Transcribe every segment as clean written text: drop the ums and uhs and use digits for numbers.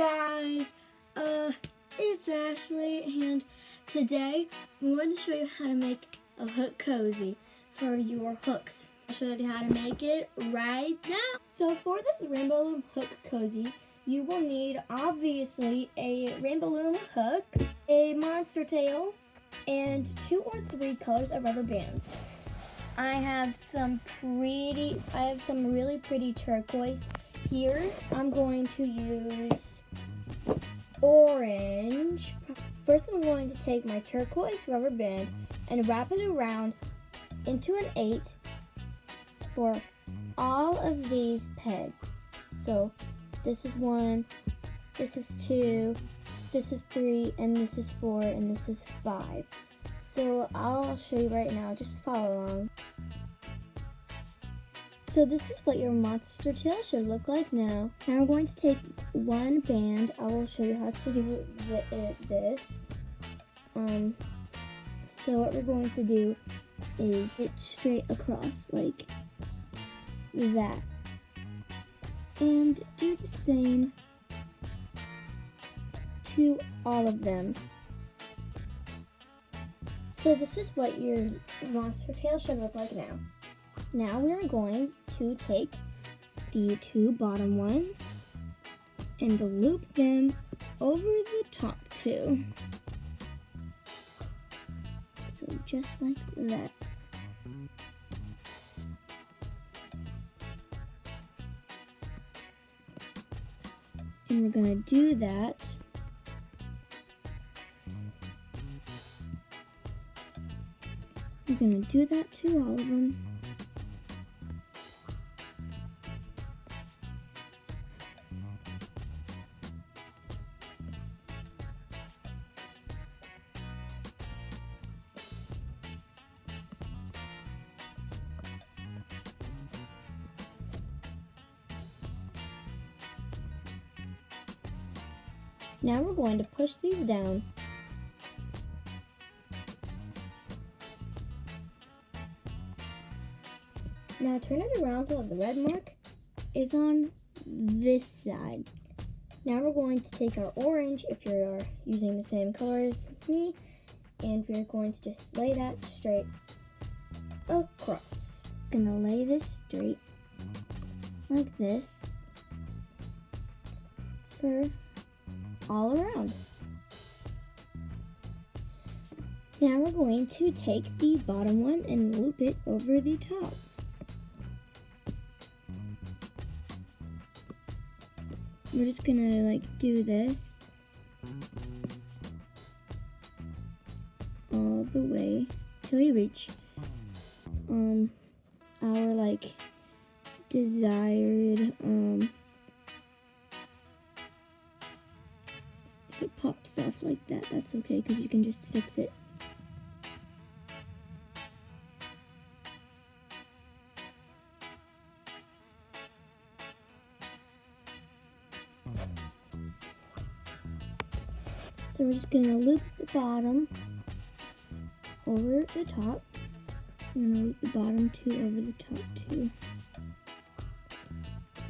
guys, it's Ashley, and today I'm going to show you how to make a hook cozy for your hooks. I'll show you how to make it right now. So for this Rainbow Loom hook cozy, you will need obviously a Rainbow Loom hook, a monster tail, and 2 or 3 colors of rubber bands. I have some really pretty turquoise here. I'm going to use orange. First, I'm going to take my turquoise rubber band and wrap it around into an 8 for all of these pegs. So this is 1, this is 2, this is 3, and this is 4, and this is 5. So I'll show you right now, just follow along. So this is what your monster tail should look like now. Now we're going to take one band. I will show you how to do this. So what we're going to do is it straight across like that. And do the same to all of them. So this is what your monster tail should look like now. Now we are going to take the 2 bottom ones and loop them over the top too. So just like that. And we're gonna do that to all of them. Now we're going to push these down. Now turn it around so that the red mark is on this side. Now we're going to take our orange, if you're using the same color as me, and we're going to just lay that straight across. Gonna lay this straight like this for all around. Now we're going to take the bottom one and loop it over the top. We're just gonna do this all the way till we reach our desired if it pops off like that, that's okay because you can just fix it. So we're just going to loop the bottom over the top. I'm going to loop the bottom 2 over the top 2.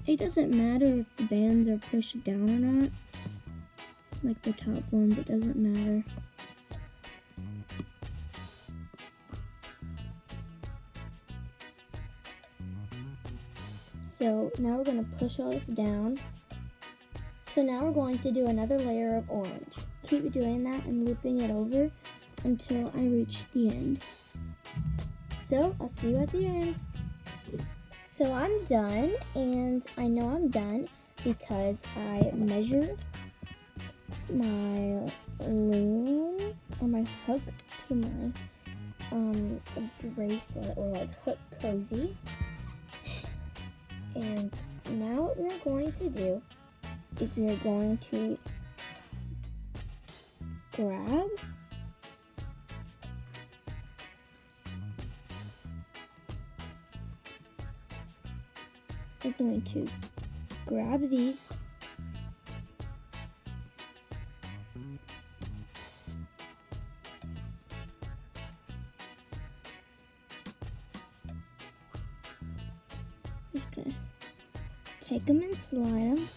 It doesn't matter if the bands are pushed down or not. Like the top ones, it doesn't matter. So now we're going to push all this down. So now we're going to do another layer of orange. Keep doing that and looping it over until I reach the end. So I'll see you at the end. So I'm done, and I know I'm done because I measured my loom or my hook to my bracelet or hook cozy. And now what we're going to do is we are going to grab these just gonna take them and slide them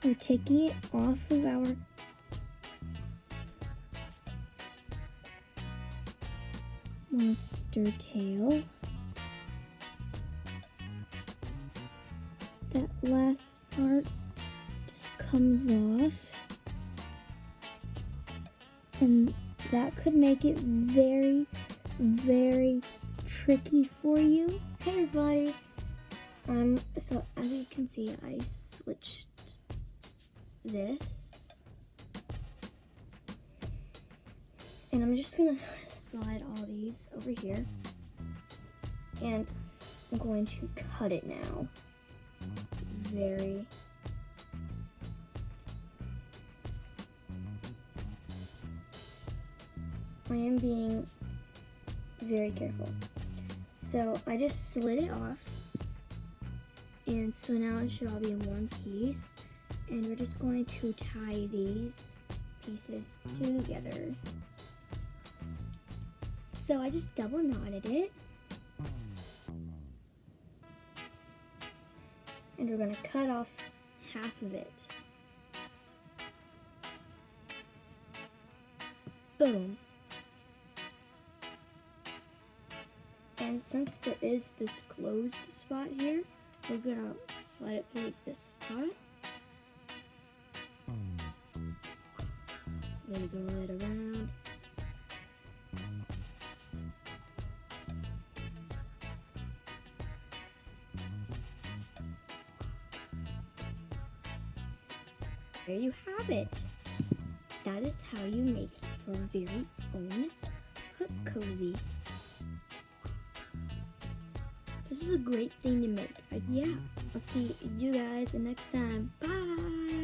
we're taking it off of our monster tail. That last part just comes off, and that could make it very, very tricky for you. Hey everybody! So as you can see, I switched this, and I'm just gonna slide all these over here, and I'm going to cut it now. I am being very careful. So I just slid it off, and so now it should all be in one piece, and we're just going to tie these pieces together. So I just double knotted it, and we're going to cut off half of it. Boom. And since there is this closed spot here, we're gonna slide it through this spot. Wiggle it around. There you have it. That is how you make your very own hook cozy. This is a great thing to make. Yeah, I'll see you guys next time. Bye!